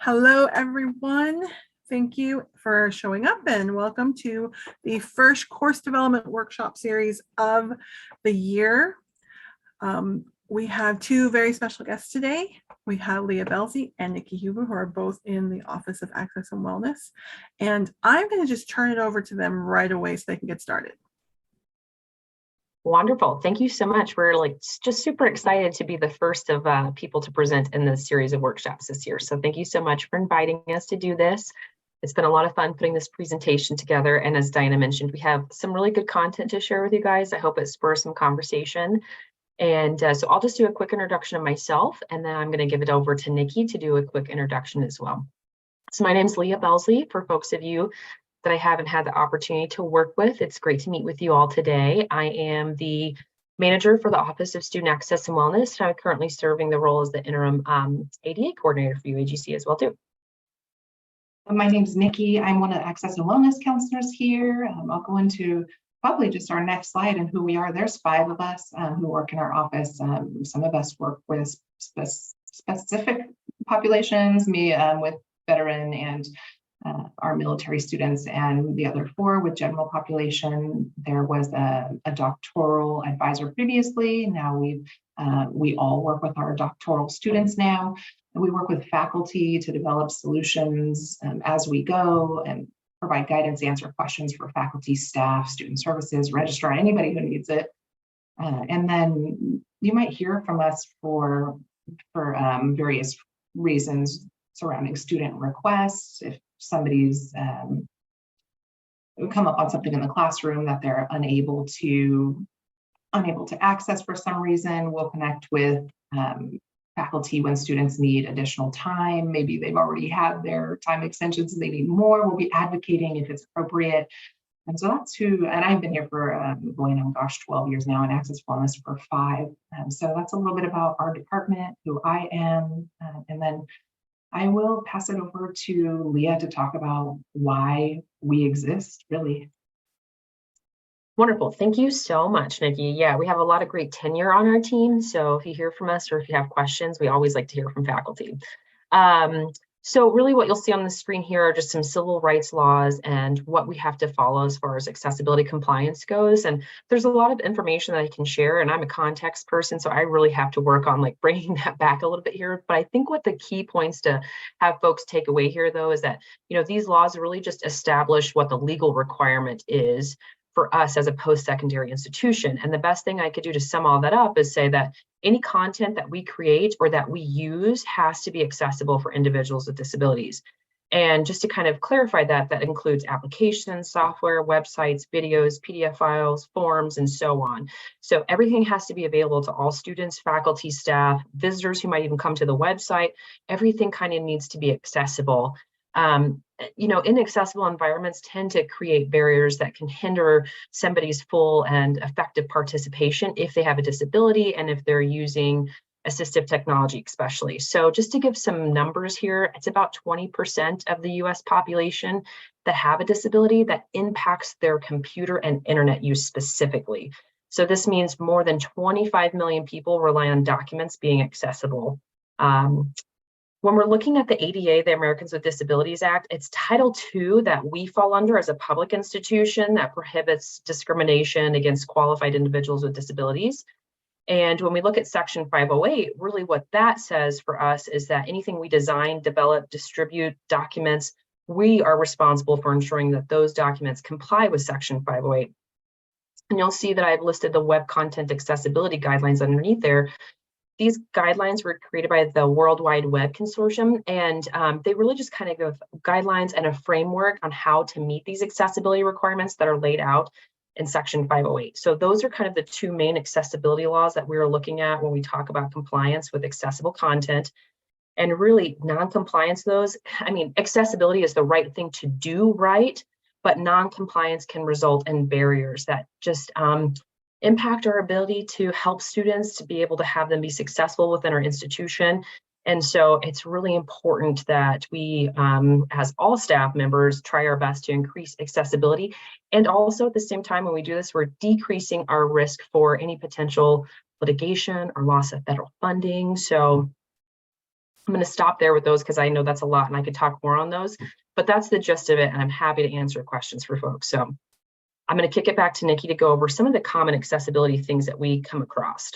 Hello, everyone. Thank you for showing up and welcome to the first course development workshop series of the year. We have two very special guests today. We have Leah Belzy and Nikki Huber, who are both in the Office of Access and Wellness. And I'm going to just turn it over to them right away so they can get started. Wonderful. Thank you so much. We're just super excited to be the first of people to present in this series of workshops this year. So thank you so much for inviting us to do this. It's been a lot of fun putting this presentation together. And as Diana mentioned, we have some really good content to share with you guys. I hope it spurs some conversation. And so I'll just do a quick introduction of myself, and then I'm going to give it over to Nikki to do a quick introduction as well. So my name is Leah Belzy. For folks of you that I haven't had the opportunity to work with, it's great to meet with you all today. I am the manager for the Office of Student Access and Wellness, and I'm currently serving the role as the interim ADA coordinator for UAGC as well too. My name is Nikki. I'm one of the Access and Wellness counselors here. I'll go into probably just our next slide and who we are. There's 5 of us who work in our office. Some of us work with specific populations, me with veteran and our military students, and the other 4 with general population. There was a doctoral advisor previously. Now we all work with our doctoral students now. And we work with faculty to develop solutions as we go and provide guidance, answer questions for faculty, staff, student services, registrar, anybody who needs it. And then you might hear from us for various reasons surrounding student requests. If somebody's come up on something in the classroom that they're unable to access for some reason, we'll connect with faculty when students need additional time. Maybe they've already had their time extensions and they need more. We'll be advocating if it's appropriate. And so that's who, and I've been here for 12 years now, and Access Wellness for 5. So that's a little bit about our department, who I am, and then I will pass it over to Leah to talk about why we exist, really. Wonderful. Thank you so much, Nikki. Yeah, we have a lot of great tenure on our team. So if you hear from us or if you have questions, we always like to hear from faculty. So really what you'll see on the screen here are just some civil rights laws and what we have to follow as far as accessibility compliance goes. And there's a lot of information that I can share, and I'm a context person, so I really have to work on bringing that back a little bit here. But I think what the key points to have folks take away here, though, is that, these laws really just establish what the legal requirement is for us as a post-secondary institution. And the best thing I could do to sum all that up is say that any content that we create or that we use has to be accessible for individuals with disabilities. And just to kind of clarify that includes applications, software, websites, videos, PDF files, forms, and so on. So everything has to be available to all students, faculty, staff, visitors who might even come to the website. Everything kind of needs to be accessible. Inaccessible environments tend to create barriers that can hinder somebody's full and effective participation if they have a disability and if they're using assistive technology, especially. So just to give some numbers here, it's about 20% of the US population that have a disability that impacts their computer and internet use specifically. So this means more than 25 million people rely on documents being accessible. When we're looking at the ADA, the Americans with Disabilities Act, it's Title II that we fall under as a public institution that prohibits discrimination against qualified individuals with disabilities. And when we look at Section 508, really what that says for us is that anything we design, develop, distribute, documents, we are responsible for ensuring that those documents comply with Section 508. And you'll see that I've listed the Web Content Accessibility Guidelines underneath there. These guidelines were created by the World Wide Web Consortium, and they really just kind of give guidelines and a framework on how to meet these accessibility requirements that are laid out in Section 508. So those are kind of the 2 main accessibility laws that we're looking at when we talk about compliance with accessible content. And really, non-compliance those, accessibility is the right thing to do, right? But non-compliance can result in barriers that just impact our ability to help students to be able to have them be successful within our institution. And so it's really important that we, as all staff members, try our best to increase accessibility. And also at the same time, when we do this, we're decreasing our risk for any potential litigation or loss of federal funding. So I'm going to stop there with those because I know that's a lot and I could talk more on those, but that's the gist of it. And I'm happy to answer questions for folks. So I'm going to kick it back to Nikki to go over some of the common accessibility things that we come across.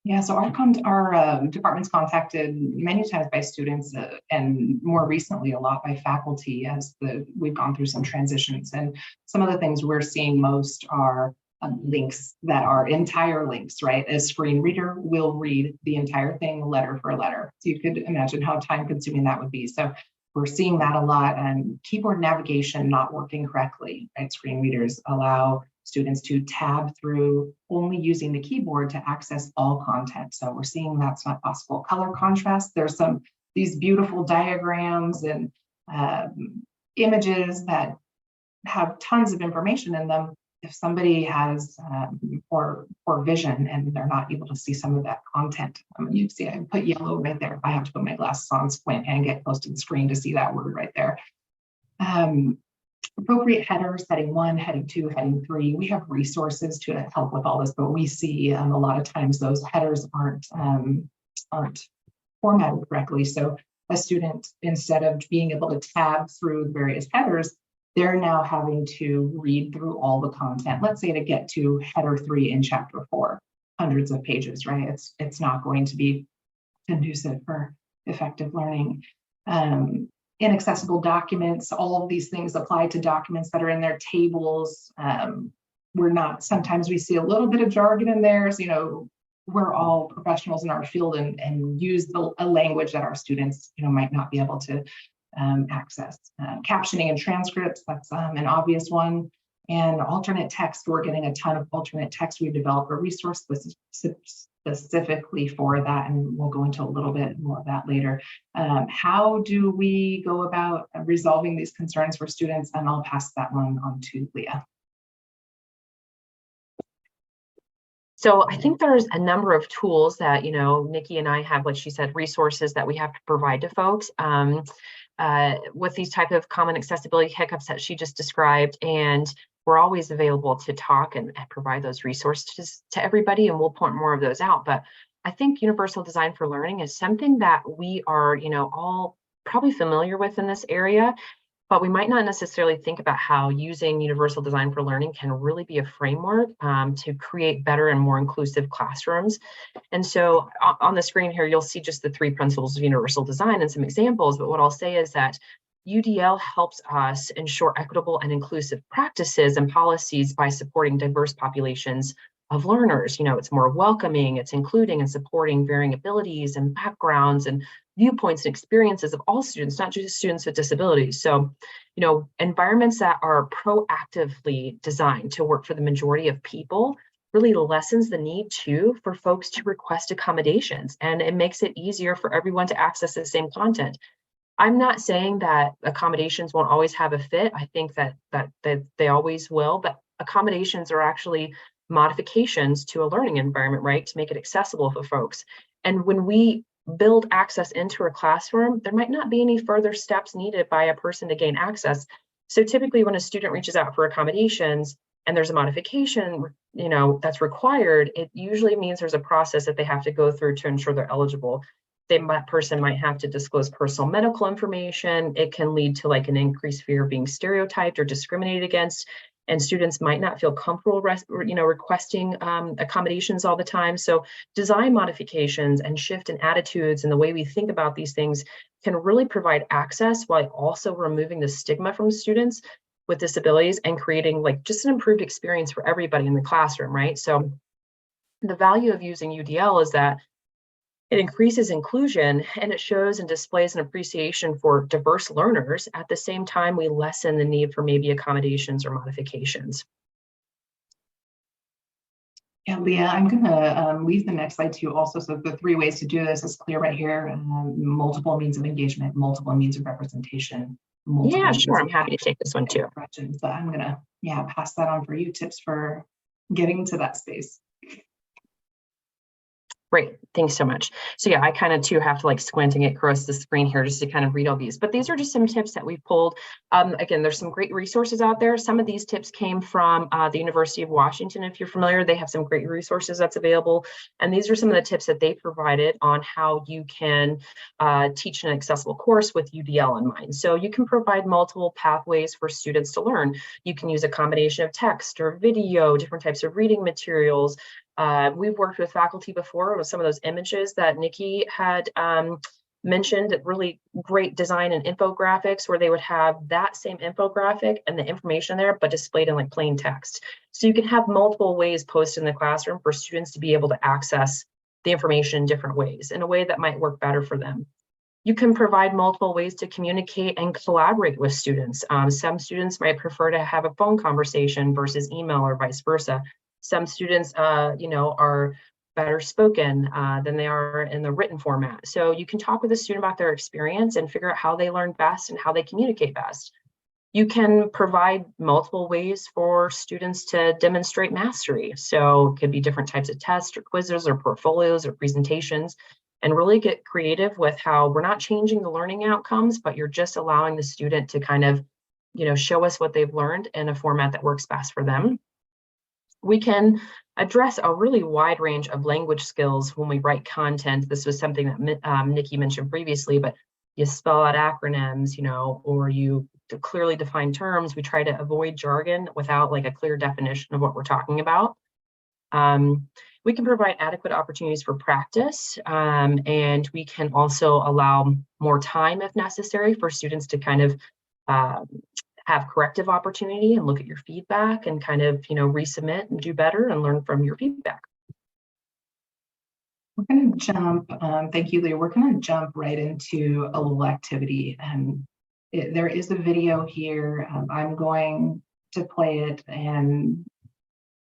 Yeah, so our department's contacted many times by students and more recently a lot by faculty as we've gone through some transitions. And some of the things we're seeing most are links that are entire links, right? A screen reader will read the entire thing letter for letter. So you could imagine how time consuming that would be. So we're seeing that a lot, and keyboard navigation not working correctly, right? Screen readers allow students to tab through only using the keyboard to access all content. So we're seeing that's not possible. Color contrast, there's these beautiful diagrams and images that have tons of information in them. If somebody has poor vision and they're not able to see some of that content, you see I put yellow right there. If I have to put my glasses on, squint, and get close to the screen to see that word right there. Appropriate headers, heading 1, heading 2, heading 3. We have resources to help with all this, but we see a lot of times those headers aren't formatted correctly. So a student, instead of being able to tab through the various headers, they're now having to read through all the content. Let's say to get to header 3 in chapter 4, hundreds of pages, right? It's not going to be conducive for effective learning. Inaccessible documents, all of these things apply to documents that are in their tables. Sometimes we see a little bit of jargon in there. So, we're all professionals in our field and use a language that our students, might not be able to access. Captioning and transcripts, that's an obvious one. And alternate text, we're getting a ton of alternate text. We've developed a resource specifically for that, and we'll go into a little bit more of that later. How do we go about resolving these concerns for students? And I'll pass that one on to Leah. So I think there's a number of tools that, Nikki and I have, like she said, resources that we have to provide to folks with these type of common accessibility hiccups that she just described. And we're always available to talk and provide those resources to everybody, and we'll point more of those out. But I think universal design for learning is something that we are, all probably familiar with in this area, but we might not necessarily think about how using universal design for learning can really be a framework to create better and more inclusive classrooms. And so on the screen here, you'll see just the 3 principles of universal design and some examples. But what I'll say is that UDL helps us ensure equitable and inclusive practices and policies by supporting diverse populations of learners. It's more welcoming, it's including and supporting varying abilities and backgrounds and viewpoints and experiences of all students, not just students with disabilities. So, environments that are proactively designed to work for the majority of people really lessens the need for folks to request accommodations, and it makes it easier for everyone to access the same content. I'm not saying that accommodations won't always have a fit. I think that they always will, but accommodations are actually modifications to a learning environment, right, to make it accessible for folks. And when we build access into a classroom, there might not be any further steps needed by a person to gain access. So typically when a student reaches out for accommodations and there's a modification, that's required, it usually means there's a process that they have to go through to ensure they're eligible. That person might have to disclose personal medical information. It can lead to like an increased fear of being stereotyped or discriminated against. And students might not feel comfortable, requesting accommodations all the time. So design modifications and shift in attitudes and the way we think about these things can really provide access while also removing the stigma from students with disabilities and creating like just an improved experience for everybody in the classroom, right? So the value of using UDL is that it increases inclusion and it shows and displays an appreciation for diverse learners. At the same time, we lessen the need for maybe accommodations or modifications. Yeah, Leah, I'm gonna leave the next slide to you also. So the 3 ways to do this is clear right here. Multiple means of engagement, multiple means of representation. Yeah, sure. I'm happy to take this one too. But I'm gonna, pass that on for you. Tips for getting to that space. Great, thanks so much. So yeah, I kind of too have to like squint and get across the screen here just to kind of read all these, but these are just some tips that we've pulled. Again, there's some great resources out there. Some of these tips came from the University of Washington. If you're familiar, they have some great resources that's available. And these are some of the tips that they provided on how you can teach an accessible course with UDL in mind. So you can provide multiple pathways for students to learn. You can use a combination of text or video, different types of reading materials. We've worked with faculty before with some of those images that Nikki had mentioned, really great design and infographics where they would have that same infographic and the information there, but displayed in like plain text. So you can have multiple ways posted in the classroom for students to be able to access the information in different ways, in a way that might work better for them. You can provide multiple ways to communicate and collaborate with students. Some students might prefer to have a phone conversation versus email or vice versa. Some students, are better spoken than they are in the written format. So you can talk with a student about their experience and figure out how they learn best and how they communicate best. You can provide multiple ways for students to demonstrate mastery. So it could be different types of tests or quizzes or portfolios or presentations, and really get creative with how we're not changing the learning outcomes, but you're just allowing the student to kind of, show us what they've learned in a format that works best for them. We can address a really wide range of language skills when we write content. This was something that Nikki mentioned previously, but you spell out acronyms, or you clearly define terms. We try to avoid jargon without like a clear definition of what we're talking about. We can provide adequate opportunities for practice, and we can also allow more time if necessary for students to kind of have corrective opportunity and look at your feedback and kind of, resubmit and do better and learn from your feedback. We're going to jump, thank you, Leah. We're going to jump right into a little activity. And there is a video here. I'm going to play it, and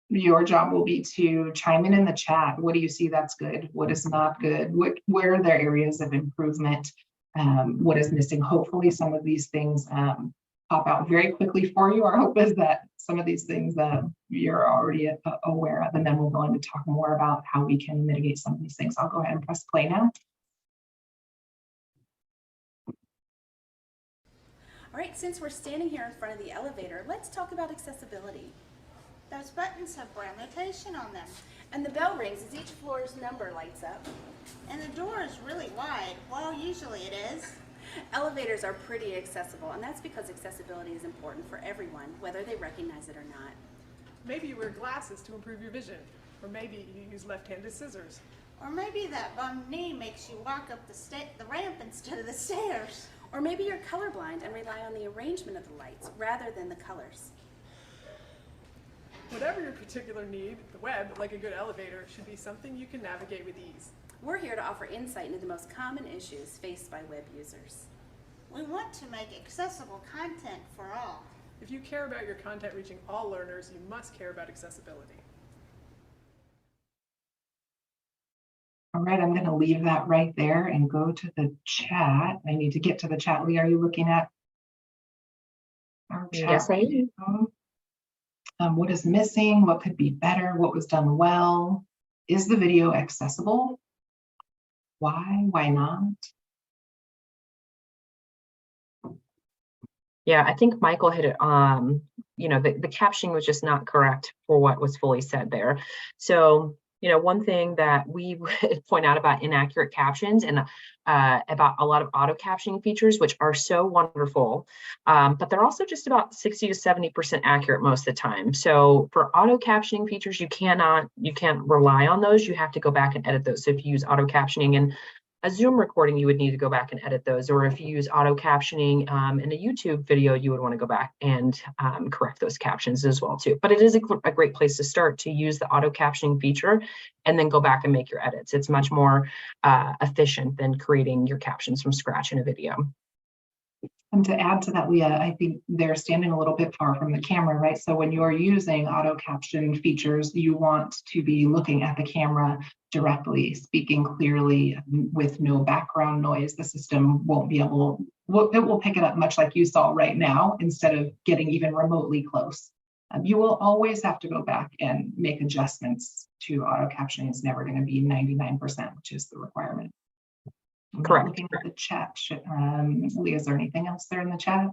your job will be to chime in the chat. What do you see that's good? What is not good? Where are there areas of improvement? What is missing? Hopefully some of these things pop out very quickly for you. Our hope is that some of these things that you're already aware of, and then we'll go on to talk more about how we can mitigate some of these things. I'll go ahead and press play now. All right, since we're standing here in front of the elevator, let's talk about accessibility. Those buttons have brand notation on them. And the bell rings as each floor's number lights up. And the door is really wide. Well, usually it is. Elevators are pretty accessible, and that's because accessibility is important for everyone, whether they recognize it or not. Maybe you wear glasses to improve your vision, or maybe you use left-handed scissors. Or maybe that bum knee makes you walk up the ramp instead of the stairs. Or maybe you're colorblind and rely on the arrangement of the lights rather than the colors. Whatever your particular need, the web, like a good elevator, should be something you can navigate with ease. We're here to offer insight into the most common issues faced by web users. We want to make accessible content for all. If you care about your content reaching all learners, you must care about accessibility. All right, I'm going to leave that right there and go to the chat. I need to get to the chat. Lee, are you looking at our chat? Yes, I am. What is missing? What could be better? What was done well? Is the video accessible? Why? Why not? Yeah, I think Michael hit it. The captioning was just not correct for what was fully said there. So, one thing that we would point out about inaccurate captions and about a lot of auto captioning features, which are so wonderful, but they're also just about 60 to 70% accurate most of the time. So for auto captioning features, you can't rely on those. You have to go back and edit those. So if you use auto captioning in a Zoom recording, you would need to go back and edit those. Or if you use auto captioning in a YouTube video, you would want to go back and correct those captions as well too. But it is a great place to start to use the auto captioning feature and then go back and make your edits. It's much more efficient than creating your captions from scratch in a video. And to add to that, Leah, I think they're standing a little bit far from the camera, right? So when you're using auto caption features, you want to be looking at the camera directly, speaking clearly with no background noise. The system won't be able, it will pick it up much like you saw right now, instead of getting even remotely close. You will always have to go back and make adjustments to auto captioning. It's never going to be 99%, which is the requirement. I'm not Correct. looking at the chat. Leah, is there anything else there in the chat?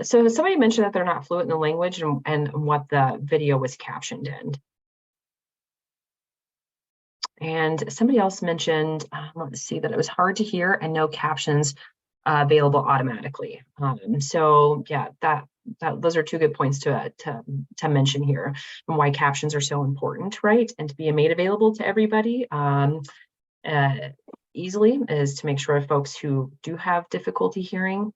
So somebody mentioned that they're not fluent in the language and what the video was captioned in. And somebody else mentioned, let's see, that it was hard to hear and no captions available automatically. So yeah, those are two good points to mention here, and why captions are so important, right? And to be made available to everybody easily is to make sure folks who do have difficulty hearing.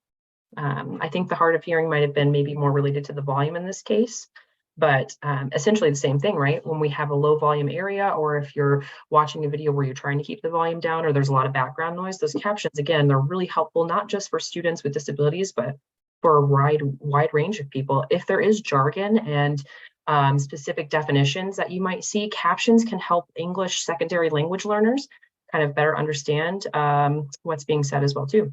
I think the hard of hearing might have been maybe more related to the volume in this case, but essentially the same thing, right? When we have a low volume area, or if you're watching a video where you're trying to keep the volume down, or there's a lot of background noise, those captions, again, they're really helpful, not just for students with disabilities, but for a wide range of people. If there is jargon and specific definitions that you might see, captions can help English secondary language learners kind of better understand what's being said as well too.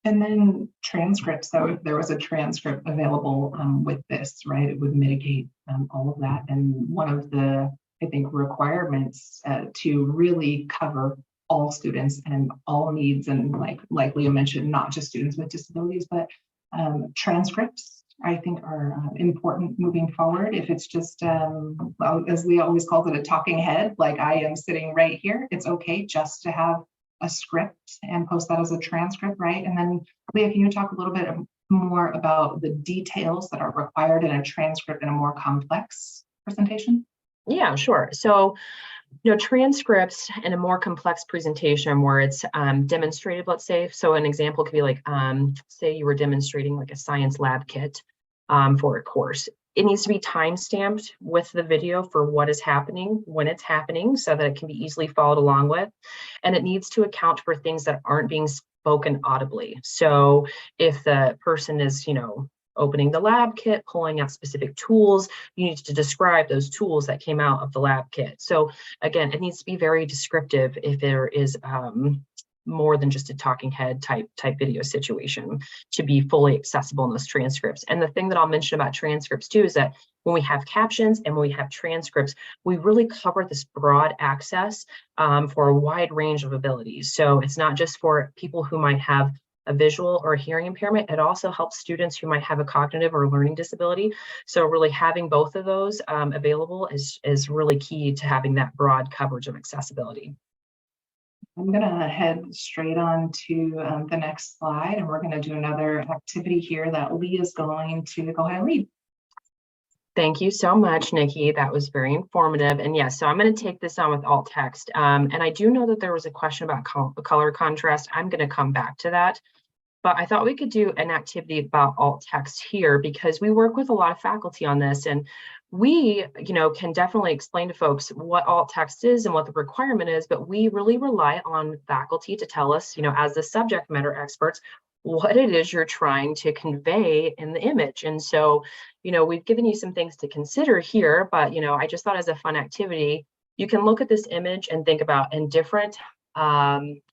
And then transcripts. So if there was a transcript available with this, right, it would mitigate all of that. And one of the, I think, requirements to really cover all students and all needs, and like Leah mentioned, not just students with disabilities, but transcripts, I think, are important moving forward. If it's just, well, as Leah always calls it, a talking head, like I am sitting right here, it's okay just to have a script and post that as a transcript, right? And then Leah, can you talk a little bit more about the details that are required in a transcript in a more complex presentation? Yeah, sure. So, transcripts in a more complex presentation where it's demonstrated, let's say, so an example could be like, say you were demonstrating like a science lab kit for a course. It needs to be time-stamped with the video for what is happening, when it's happening, so that it can be easily followed along with. And it needs to account for things that aren't being spoken audibly. So if the person is, opening the lab kit, pulling out specific tools, you need to describe those tools that came out of the lab kit. So again, it needs to be very descriptive if there is more than just a talking head type video situation to be fully accessible in those transcripts. And the thing that I'll mention about transcripts too is that when we have captions and when we have transcripts, we really cover this broad access for a wide range of abilities. So it's not just for people who might have a visual or a hearing impairment, it also helps students who might have a cognitive or learning disability. So really having both of those available is really key to having that broad coverage of accessibility. I'm going to head straight on to the next slide, and we're going to do another activity here that Leah is going to go ahead and lead. Thank you so much, Nikki. That was very informative. And yes, so I'm going to take this on with alt text. And I do know that there was a question about color contrast. I'm going to come back to that. But I thought we could do an activity about alt text here because we work with a lot of faculty on this, and we, can definitely explain to folks what alt text is and what the requirement is, but we really rely on faculty to tell us, as the subject matter experts, what it is you're trying to convey in the image. And so, we've given you some things to consider here, but, I just thought as a fun activity, you can look at this image and think about in different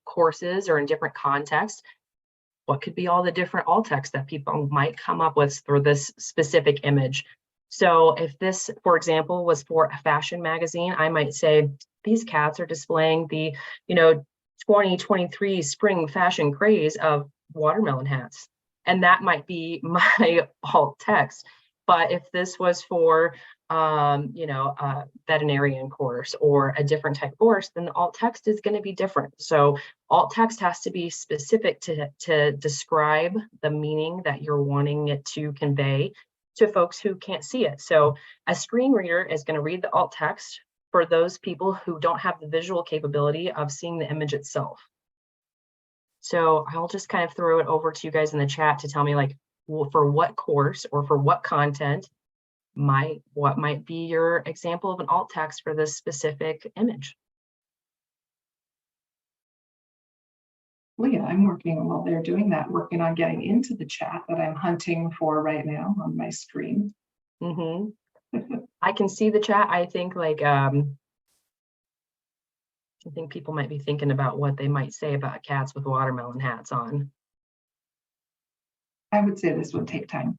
courses or in different contexts, what could be all the different alt text that people might come up with for this specific image. So if this, for example, was for a fashion magazine, I might say, these cats are displaying the, 2023 spring fashion craze of watermelon hats. And that might be my alt text. But if this was for, a veterinarian course or a different type course, then the alt text is going to be different. So alt text has to be specific to describe the meaning that you're wanting it to convey to folks who can't see it. So a screen reader is going to read the alt text for those people who don't have the visual capability of seeing the image itself. So I'll just kind of throw it over to you guys in the chat to tell me for what course or for what content what might be your example of an alt text for this specific image. Leah, I'm working while they're doing that, working on getting into the chat that I'm hunting for right now on my screen. I can see the chat. I think I think people might be thinking about what they might say about cats with watermelon hats on. I would say this would take time.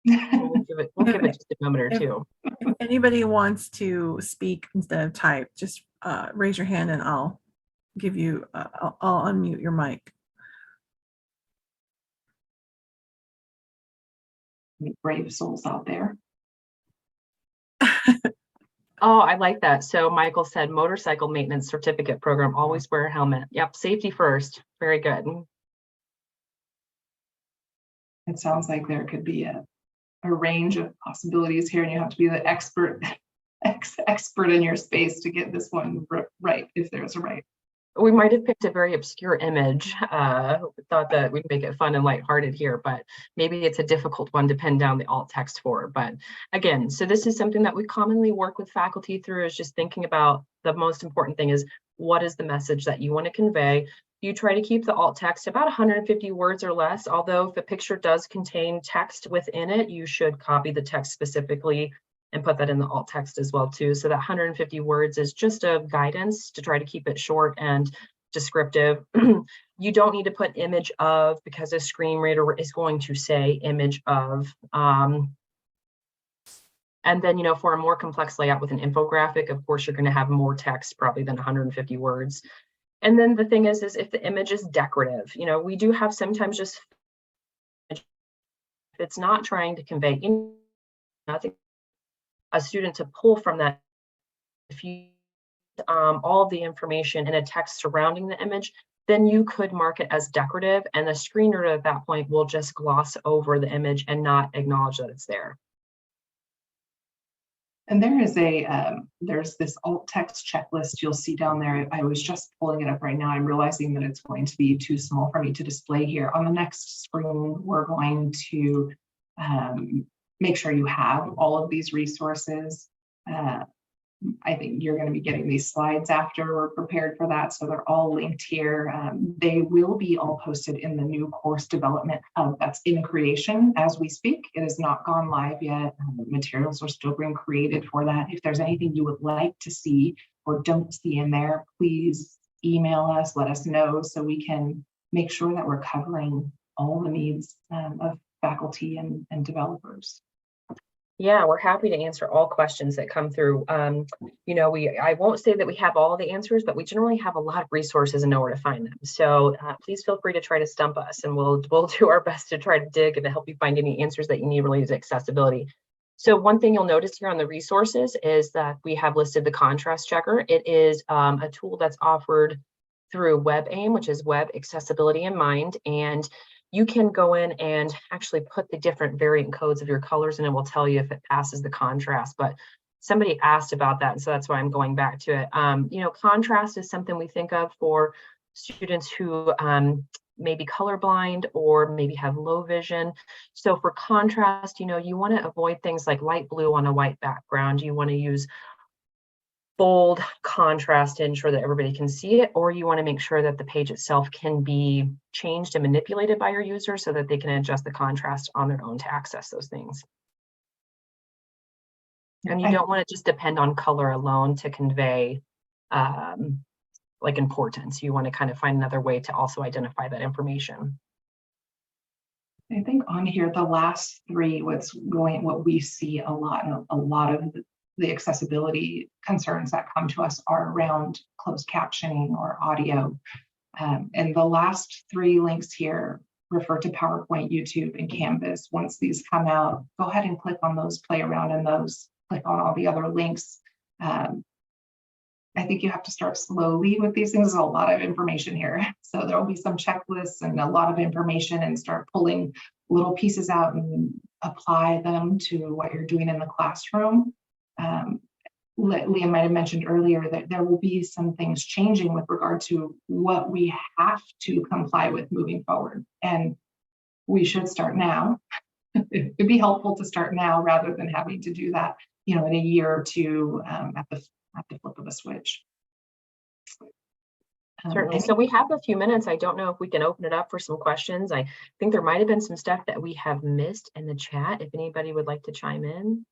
We'll give it just a moment or If- two. If anybody wants to speak instead of type, just raise your hand and I'll give you, I'll unmute your mic. Any brave souls out there. Oh, I like that. So Michael said motorcycle maintenance certificate program, always wear a helmet. Yep, safety first. Very good. It sounds like there could be a range of possibilities here, and you have to be the expert in your space to get this one right, if there's a right. We might have picked a very obscure image. Thought that we'd make it fun and lighthearted here, but maybe it's a difficult one to pin down the alt text for. But again, so this is something that we commonly work with faculty through, is just thinking about the most important thing is, what is the message that you want to convey? You try to keep the alt text about 150 words or less, although if a picture does contain text within it, you should copy the text specifically and put that in the alt text as well too. So that 150 words is just a guidance to try to keep it short and descriptive. You don't need to put image of, because a screen reader is going to say image of. And then, for a more complex layout with an infographic, of course, you're going to have more text probably than 150 words. And then the thing is if the image is decorative, we do have sometimes just, if it's not trying to convey nothing, a student to pull from that, if you all of the information in a text surrounding the image, then you could mark it as decorative, and the screen reader at that point will just gloss over the image and not acknowledge that it's there. And there is there's this alt text checklist you'll see down there. I was just pulling it up right now. I'm realizing that it's going to be too small for me to display here. On the next screen, we're going to make sure you have all of these resources. I think you're going to be getting these slides after we're prepared for that. So they're all linked here. They will be all posted in the new course development hub that's in creation as we speak. It has not gone live yet. Materials are still being created for that. If there's anything you would like to see or don't see in there, please email us, let us know so we can make sure that we're covering all the needs of faculty and developers. Yeah, we're happy to answer all questions that come through. I won't say that we have all the answers, but we generally have a lot of resources and know where to find them. So please feel free to try to stump us, and we'll do our best to try to dig and to help you find any answers that you need related to accessibility. So one thing you'll notice here on the resources is that we have listed the contrast checker. It is a tool that's offered through WebAIM, which is Web Accessibility in Mind, and you can go in and actually put the different variant codes of your colors, and it will tell you if it passes the contrast. But somebody asked about that, and so that's why I'm going back to it. Contrast is something we think of for students who may be colorblind or maybe have low vision. So for contrast, you want to avoid things like light blue on a white background. You want to use bold contrast to ensure that everybody can see it, or you want to make sure that the page itself can be changed and manipulated by your user so that they can adjust the contrast on their own to access those things. And you don't want to just depend on color alone to convey like importance. You want to kind of find another way to also identify that information. I think on here, the last three, what we see a lot, and a lot of the accessibility concerns that come to us are around closed captioning or audio. And the last three links here refer to PowerPoint, YouTube, and Canvas. Once these come out, go ahead and click on those, play around in those, click on all the other links. I think you have to start slowly with these things. There's a lot of information here. So there will be some checklists and a lot of information, and start pulling little pieces out and apply them to what you're doing in the classroom. Liam might have mentioned earlier that there will be some things changing with regard to what we have to comply with moving forward. And we should start now. It'd be helpful to start now rather than having to do that, in a year or two at the flip of a switch. Certainly. So we have a few minutes. I don't know if we can open it up for some questions. I think there might have been some stuff that we have missed in the chat, if anybody would like to chime in.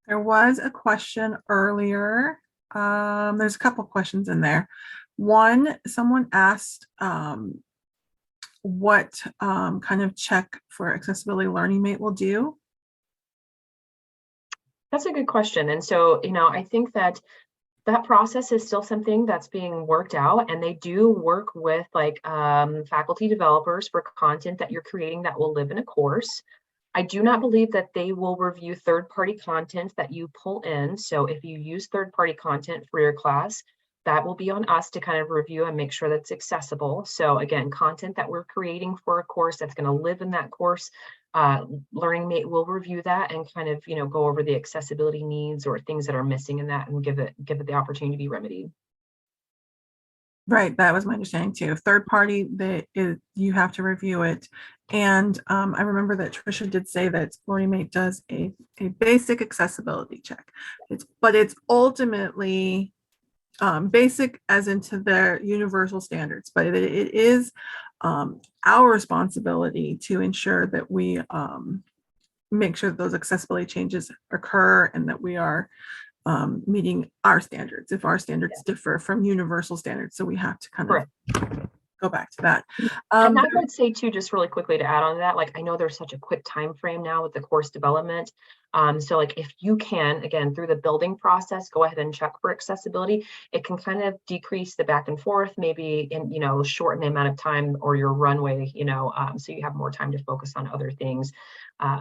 There was a question earlier There's a couple questions in there. One, someone asked what kind of check for Accessibility Learning Mate will do. That's a good question. And so, I think that process is still something that's being worked out, and they do work with like faculty developers for content that you're creating that will live in a course. I do not believe that they will review third-party content that you pull in. So if you use third-party content for your class, that will be on us to kind of review and make sure that's accessible. So again, content that we're creating for a course that's going to live in that course, Learning Mate will review that and kind of, go over the accessibility needs or things that are missing in that and give it the opportunity to be remedied. Right, that was my understanding too. Third party, you have to review it. And I remember that Trisha did say that Learning Mate does a basic accessibility check. But it's ultimately basic as into their universal standards, but it is our responsibility to ensure that we make sure that those accessibility changes occur and that we are meeting our standards if our standards differ from universal standards. So we have to kind of go back to that. And I would say too, just really quickly to add on to that, like I know there's such a quick time frame now with the course development. So like if you can, again, through the building process, go ahead and check for accessibility, it can kind of decrease the back and forth, maybe in, shorten the amount of time or your runway, so you have more time to focus on other things.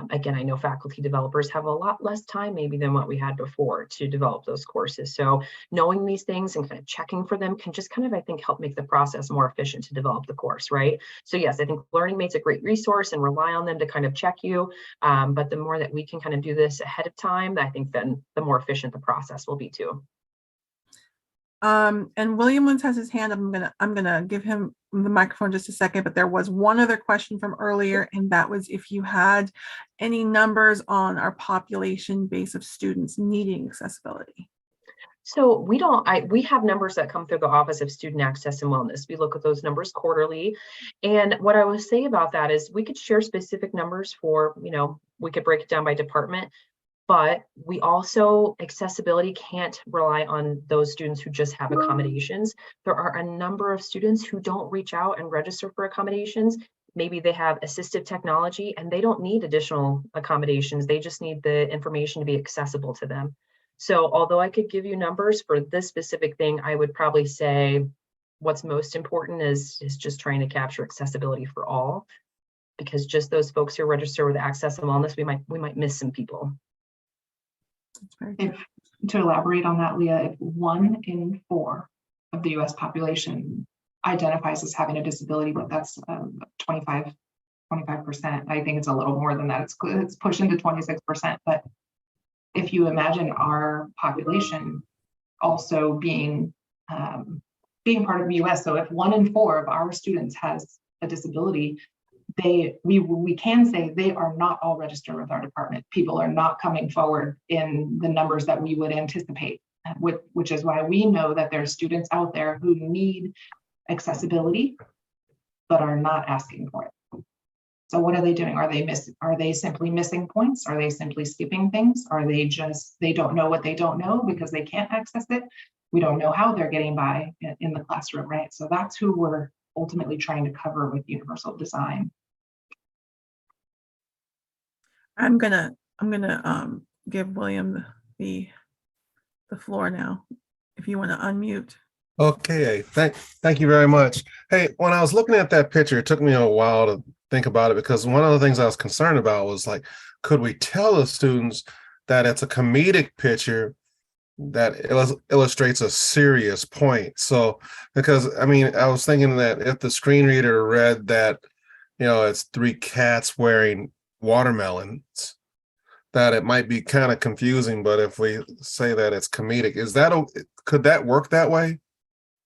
Again, I know faculty developers have a lot less time maybe than what we had before to develop those courses. So knowing these things and kind of checking for them can just kind of, I think, help make the process more efficient to develop the course, right? So yes, I think Learning Mate's a great resource and rely on them to kind of check you. But the more that we can kind of do this ahead of time, I think then the more efficient the process will be too. And William Woods has his hand. I'm gonna give him the microphone just a second, but there was one other question from earlier, and that was if you had any numbers on our population base of students needing accessibility. So we have numbers that come through the Office of Student Access and Wellness. We look at those numbers quarterly. And what I will say about that is we could share specific numbers for, we could break it down by department, but we also, accessibility can't rely on those students who just have accommodations. There are a number of students who don't reach out and register for accommodations. Maybe they have assistive technology and they don't need additional accommodations. They just need the information to be accessible to them. So although I could give you numbers for this specific thing, I would probably say what's most important is just trying to capture accessibility for all, because just those folks who register with Access and Wellness, we might miss some people. To elaborate on that, Leah, if 1 in 4 of the US population identifies as having a disability, but that's 25%. I think it's a little more than that. It's pushing to 26%. But if you imagine our population also being part of the US, so if 1 in 4 of our students has a disability, we can say they are not all registered with our department. People are not coming forward in the numbers that we would anticipate, which is why we know that there's students out there who need accessibility, but are not asking for it. So what are they doing? Are they simply missing points? Are they simply skipping things? Are they don't know what they don't know because they can't access it? We don't know how they're getting by in the classroom, right? So that's who we're ultimately trying to cover with universal design. I'm gonna give William the floor now, if you want to unmute. Okay, thank you very much. Hey, when I was looking at that picture, it took me a while to think about it, because one of the things I was concerned about was like, could we tell the students that it's a comedic picture that illustrates a serious point? So, because I mean, I was thinking that if the screen reader read that, it's 3 cats wearing watermelons, that it might be kind of confusing. But if we say that it's comedic, could that work that way?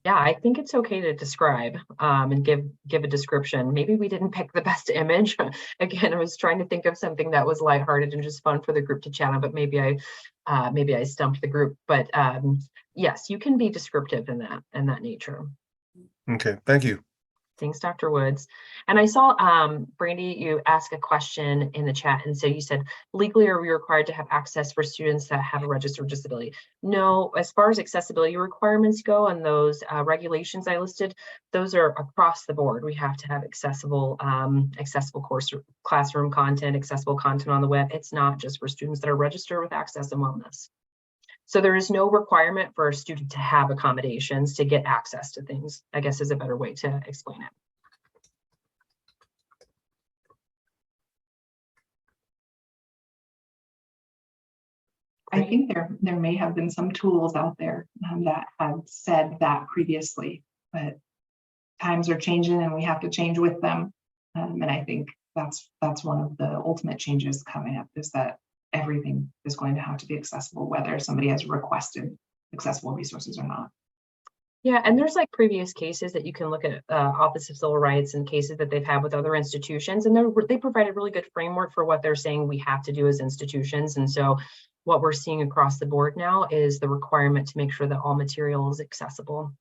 Yeah, I think it's okay to describe and give a description. Maybe we didn't pick the best image. Again, I was trying to think of something that was lighthearted and just fun for the group to chat on, but maybe I stumped the group. But yes, you can be descriptive in that nature. Okay, thank you. Thanks, Dr. Woods. And I saw, Brandy, you asked a question in the chat. And so you said, legally, are we required to have access for students that have a registered disability? No, as far as accessibility requirements go and those regulations I listed, those are across the board. We have to have accessible classroom content, accessible content on the web. It's not just for students that are registered with Access and Wellness. So there is no requirement for a student to have accommodations to get access to things, I guess is a better way to explain it. I think there may have been some tools out there that have said that previously, but times are changing and we have to change with them. And I think that's one of the ultimate changes coming up, is that everything is going to have to be accessible, whether somebody has requested accessible resources or not. Yeah, and there's like previous cases that you can look at, Office of Civil Rights and cases that they've had with other institutions, and they provide a really good framework for what they're saying we have to do as institutions. And so what we're seeing across the board now is the requirement to make sure that all material is accessible.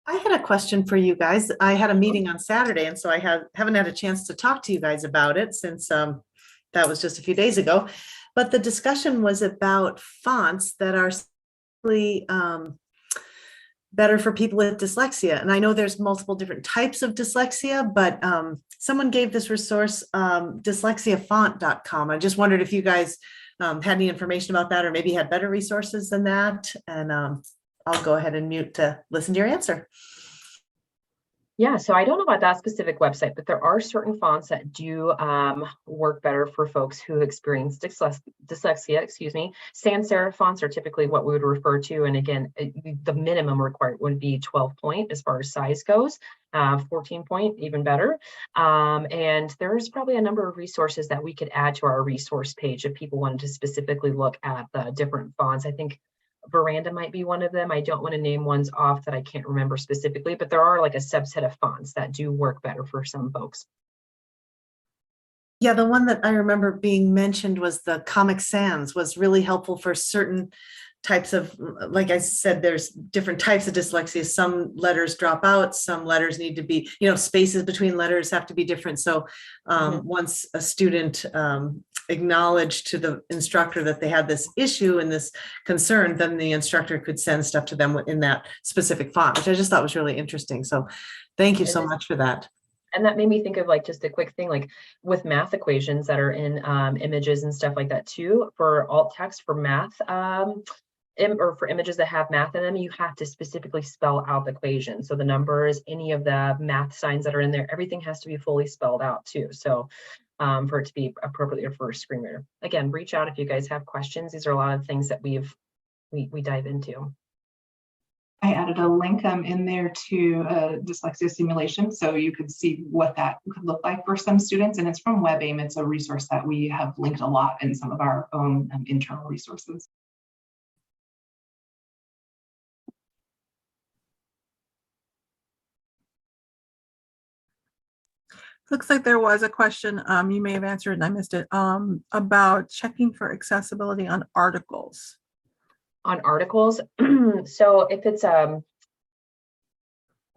I had a question for you guys. I had a meeting on Saturday, and so I haven't had a chance to talk to you guys about it since that was just a few days ago. But the discussion was about fonts that are simply better for people with dyslexia. And I know there's multiple different types of dyslexia, but someone gave this resource, dyslexiafont.com. I just wondered if you guys had any information about that, or maybe had better resources than that. And I'll go ahead and mute to listen to your answer. Yeah, so I don't know about that specific website, but there are certain fonts that do work better for folks who experience dyslexia, excuse me. Sans serif fonts are typically what we would refer to. And again, the minimum required would be 12 point as far as size goes, 14 point, even better. And there's probably a number of resources that we could add to our resource page if people wanted to specifically look at the different fonts. I think Veranda might be one of them. I don't want to name ones off that I can't remember specifically, but there are like a subset of fonts that do work better for some folks. Yeah, the one that I remember being mentioned was the Comic Sans, was really helpful for certain types of, like I said, there's different types of dyslexia. Some letters drop out, some letters need to be, spaces between letters have to be different. So once a student acknowledged to the instructor that they had this issue and this concern, then the instructor could send stuff to them in that specific font, which I just thought was really interesting. So thank you so much for that. And that made me think of like just a quick thing, like with math equations that are in images and stuff like that too, for alt text for math, or for images that have math in them, you have to specifically spell out the equation. So the numbers, any of the math signs that are in there, everything has to be fully spelled out too. So for it to be appropriate for a screen reader. Again, reach out if you guys have questions. These are a lot of things that we dive into. I added a link in there to dyslexia simulation, so you could see what that could look like for some students. And it's from WebAIM. It's a resource that we have linked a lot in some of our own internal resources. Looks like there was a question, you may have answered and I missed it, about checking for accessibility on articles. On articles, so if it's a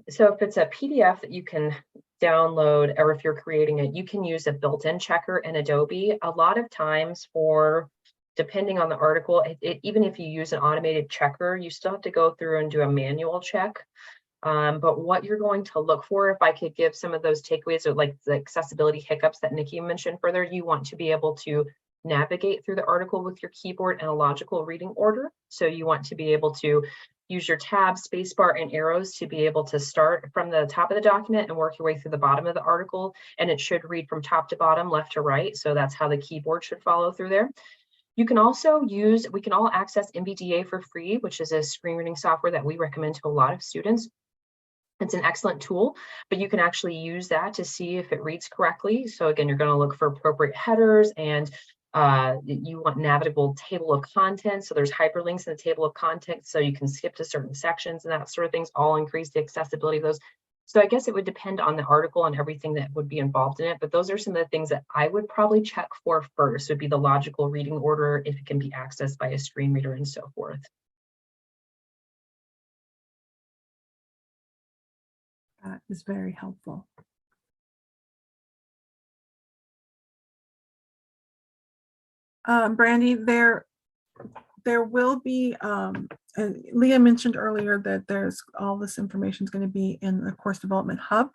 PDF that you can download, or if you're creating it, you can use a built-in checker in Adobe. A lot of times depending on the article, even if you use an automated checker, you still have to go through and do a manual check. But what you're going to look for, if I could give some of those takeaways, or like the accessibility hiccups that Nikki mentioned further, you want to be able to navigate through the article with your keyboard in a logical reading order. So you want to be able to use your tab, spacebar, and arrows to be able to start from the top of the document and work your way through the bottom of the article. And it should read from top to bottom, left to right. So that's how the keyboard should follow through there. You can also we can all access NVDA for free, which is a screen reading software that we recommend to a lot of students. It's an excellent tool, but you can actually use that to see if it reads correctly. So again, you're going to look for appropriate headers, and you want navigable table of contents. So there's hyperlinks in the table of contents, so you can skip to certain sections and that sort of things, all increase the accessibility of those. So I guess it would depend on the article and everything that would be involved in it, but those are some of the things that I would probably check for first. Would be the logical reading order, if it can be accessed by a screen reader, and so forth. That is very helpful. Brandy, there will be, and Leah mentioned earlier that there's all this information is going to be in the Course Development Hub,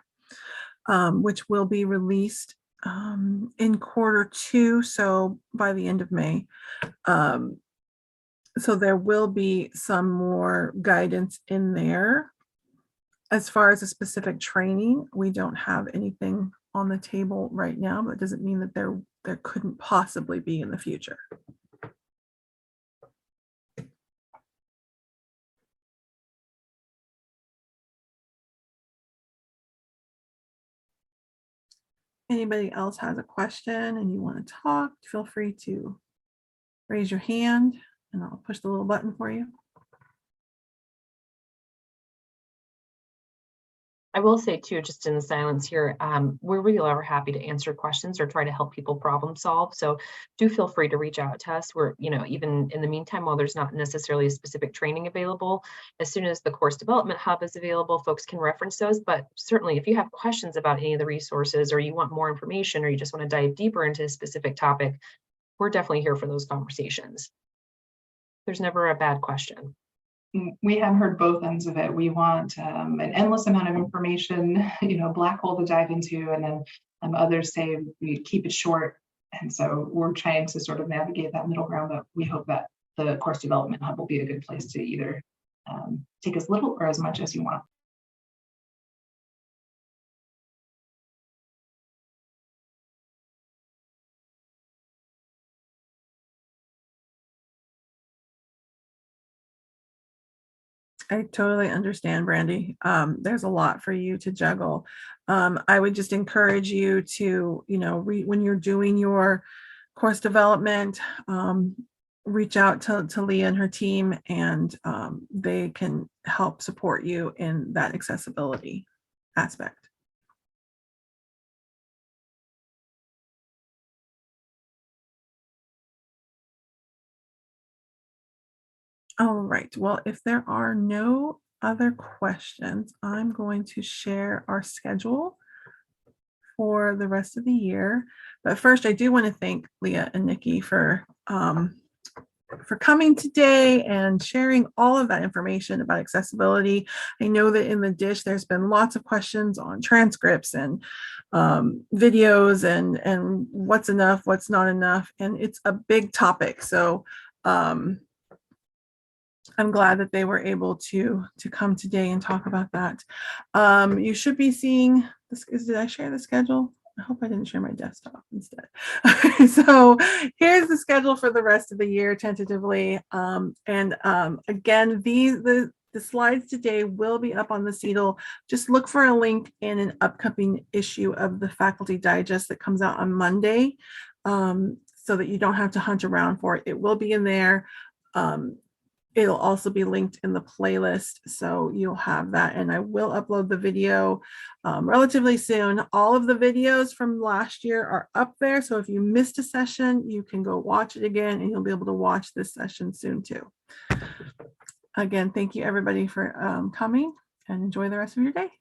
which will be released in Q2, so by the end of May. So there will be some more guidance in there. As far as a specific training, we don't have anything on the table right now, but it doesn't mean that there couldn't possibly be in the future. Anybody else has a question and you want to talk, feel free to raise your hand and I'll push the little button for you. I will say too, just in the silence here, we're really are happy to answer questions or try to help people problem solve. So do feel free to reach out to us. We're, even in the meantime, while there's not necessarily a specific training available, as soon as the Course Development Hub is available, folks can reference those. But certainly if you have questions about any of the resources or you want more information or you just want to dive deeper into a specific topic, we're definitely here for those conversations. There's never a bad question. We have heard both ends of it. We want an endless amount of information, black hole to dive into, and then others say we keep it short. And so we're trying to sort of navigate that middle ground, but we hope that the Course Development Hub will be a good place to either take as little or as much as you want. I totally understand, Brandy. There's a lot for you to juggle. I would just encourage you to, when you're doing your course development, reach out to Leah and her team, and they can help support you in that accessibility aspect. All right, well, if there are no other questions, I'm going to share our schedule for the rest of the year. But first, I do want to thank Leah and Nikki for coming today and sharing all of that information about accessibility. I know that in the dish, there's been lots of questions on transcripts and videos and what's enough, what's not enough, and it's a big topic. So I'm glad that they were able to come today and talk about that. You should be seeing this. Did I share the schedule? I hope I didn't share my desktop instead. So here's the schedule for the rest of the year tentatively. Again, the slides today will be up on the CEDL. Just look for a link in an upcoming issue of the Faculty Digest that comes out on Monday, so that you don't have to hunt around for it. It will be in there. It'll also be linked in the playlist, so you'll have that. And I will upload the video relatively soon. All of the videos from last year are up there, so if you missed a session, you can go watch it again, and you'll be able to watch this session soon too. Again, thank you everybody for coming, and enjoy the rest of your day.